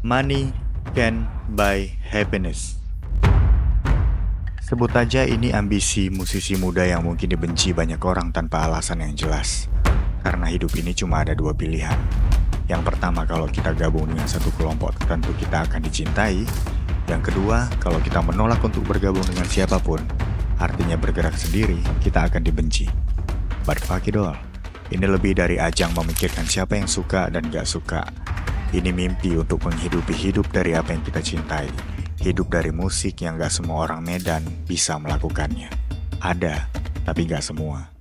Money can buy happiness. Sebut aja ini ambisi musisi muda yang mungkin dibenci banyak orang tanpa alasan yang jelas. Karena hidup ini cuma ada dua pilihan. Yang pertama, kalau kita gabung dengan satu kelompok tertentu kita akan dicintai. Yang kedua, kalau kita menolak untuk bergabung dengan siapapun, artinya bergerak sendiri, kita akan dibenci. But fuck it all. Ini lebih dari ajang memikirkan siapa yang suka dan gak suka. Ini mimpi untuk menghidupi hidup dari apa yang kita cintai. Hidup dari musik yang gak semua orang Medan bisa melakukannya. Ada, tapi gak semua.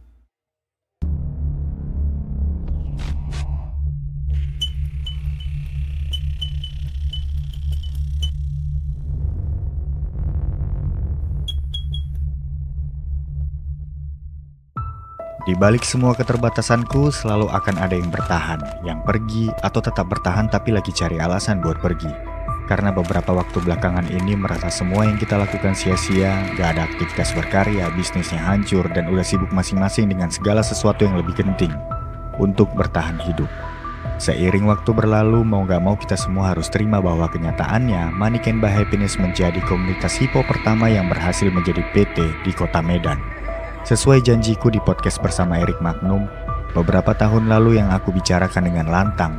Di balik semua keterbatasanku, selalu akan ada yang bertahan, yang pergi, atau tetap bertahan tapi lagi cari alasan buat pergi. Karena beberapa waktu belakangan ini merasa semua yang kita lakukan sia-sia, gak ada aktivitas berkarya, bisnisnya hancur, dan udah sibuk masing-masing dengan segala sesuatu yang lebih penting untuk bertahan hidup. Seiring waktu berlalu, mau gak mau kita semua harus terima bahwa kenyataannya Money Can Buy Happiness menjadi komunitas hip hop pertama yang berhasil menjadi PT di kota Medan. Sesuai janjiku di podcast bersama Erik Magnum, beberapa tahun lalu yang aku bicarakan dengan lantang,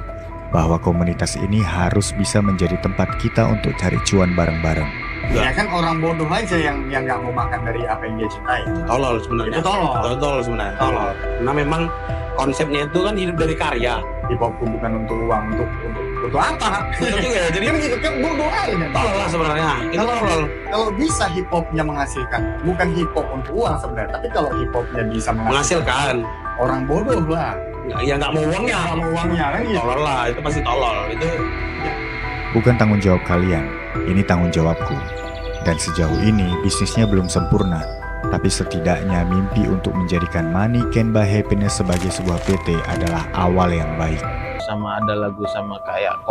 bahwa komunitas ini harus bisa menjadi tempat kita untuk cari cuan bareng-bareng. Ya kan orang bodoh aja yang nggak mau makan dari apa yang dia cintai. Tolol sebenarnya. Itu tolol. Tolol sebenarnya. Tolol. Nah memang konsepnya itu kan hidup dari karya. Hip hop bukan untuk uang, untuk apa? Betul juga ya. Jadi Dia gitu kan bodoh aja. tolol lah sebenarnya. Itu tolol. Kalau bisa hip hopnya menghasilkan, bukan hip hop untuk uang sebenarnya, tapi kalau hip hopnya bisa Menghasilkan. orang bodoh lah. Ya nggak mau uangnya. Nggak mau uangnya kan gitu. Tolol lah. Itu pasti tolol. Itu. Bukan tanggung jawab kalian, ini tanggung jawabku. Dan sejauh ini bisnisnya belum sempurna, tapi setidaknya mimpi untuk menjadikan Money Can Buy Happiness sebagai sebuah PT adalah awal yang baik. Sama ada lagu sama kayak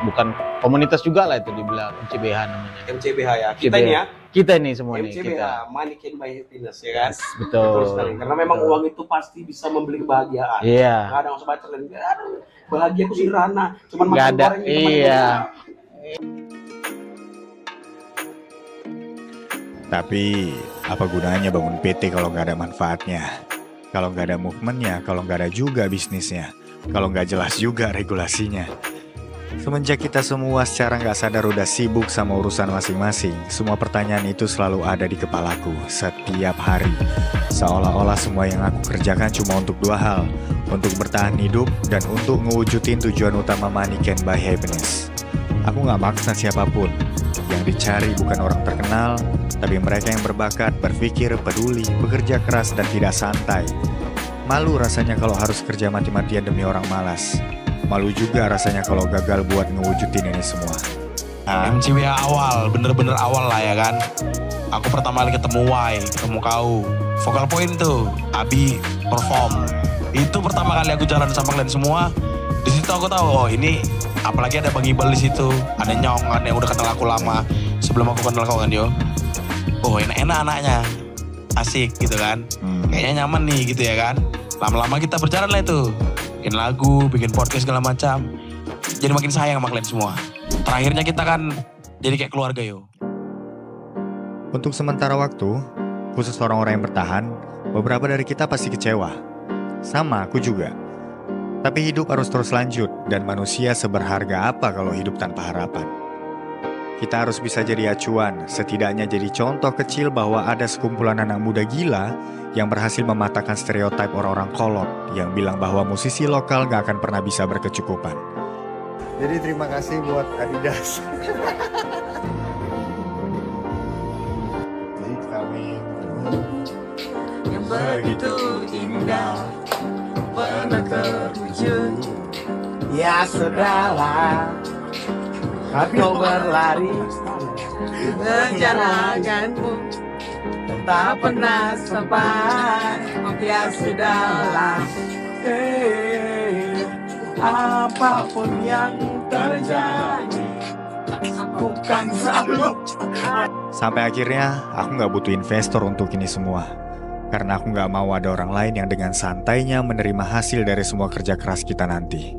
bukan komunitas juga lah itu dibilang MCBH namanya. MCBH ya. Kita MCBH. ini ya. Kita nih semua nih MCBH. kita. Money Can Buy Happiness ya kan. Betul. Betul sekali. Karena memang uang itu pasti bisa membeli kebahagiaan. Iya. Nggak ada yang baca lain. Aduh, bahagia aku sederhana. Cuman Nggak makan ada. goreng di teman Iya. Tapi apa gunanya bangun PT kalau nggak ada manfaatnya? Kalau nggak ada movementnya, kalau nggak ada juga bisnisnya, kalau nggak jelas juga regulasinya. Semenjak kita semua secara nggak sadar udah sibuk sama urusan masing-masing, semua pertanyaan itu selalu ada di kepalaku setiap hari. Seolah-olah semua yang aku kerjakan cuma untuk dua hal, untuk bertahan hidup dan untuk ngewujudin tujuan utama Money Can Buy Happiness. Aku nggak maksa siapapun, yang dicari bukan orang terkenal, tapi mereka yang berbakat, berpikir, peduli, bekerja keras dan tidak santai. Malu rasanya kalau harus kerja mati-matian demi orang malas. Malu juga rasanya kalau gagal buat ngewujudin ini semua. MCBH awal, bener-bener awal lah ya kan. Aku pertama kali ketemu Y, ketemu kau. Vokal point tuh, Abi perform. Itu pertama kali aku jalan sama kalian semua. Di situ aku tahu, oh ini apalagi ada Bang Ibal di situ, ada Nyong, ada yang udah kenal aku lama sebelum aku kenal kau kan yo. Oh enak-enak anaknya, asik gitu kan. Kayaknya nyaman nih gitu ya kan. Lama-lama kita berjalan lah itu, bikin lagu, bikin podcast segala macam. Jadi makin sayang sama kalian semua. Terakhirnya kita kan jadi kayak keluarga yo. Untuk sementara waktu, khusus orang-orang yang bertahan, beberapa dari kita pasti kecewa. Sama, aku juga. Tapi hidup harus terus lanjut, dan manusia seberharga apa kalau hidup tanpa harapan? Kita harus bisa jadi acuan, setidaknya jadi contoh kecil bahwa ada sekumpulan anak muda gila yang berhasil mematahkan stereotip orang-orang kolot yang bilang bahwa musisi lokal gak akan pernah bisa berkecukupan. Jadi terima kasih buat Adidas. Jadi kami yang begitu indah pernah terwujud. Ya sudahlah, kau berlari rencanakanmu tak pernah sampai. Ya sudahlah, apapun yang terjadi bukan selalu. Sampai akhirnya aku gak butuh investor untuk ini semua. Karena aku gak mau ada orang lain yang dengan santainya menerima hasil dari semua kerja keras kita nanti.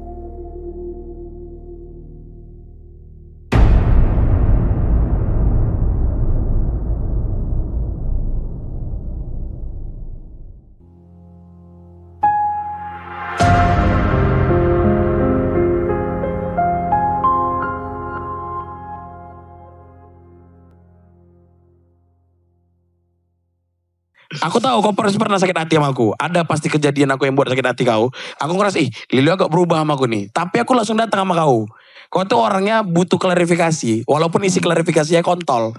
Aku tahu kau pernah sakit hati sama aku. Ada pasti kejadian aku yang buat sakit hati kau. Aku ngerasa, Lilio agak berubah sama aku nih. Tapi aku langsung datang sama kau. Kau tuh orangnya butuh klarifikasi. Walaupun isi klarifikasinya kontol.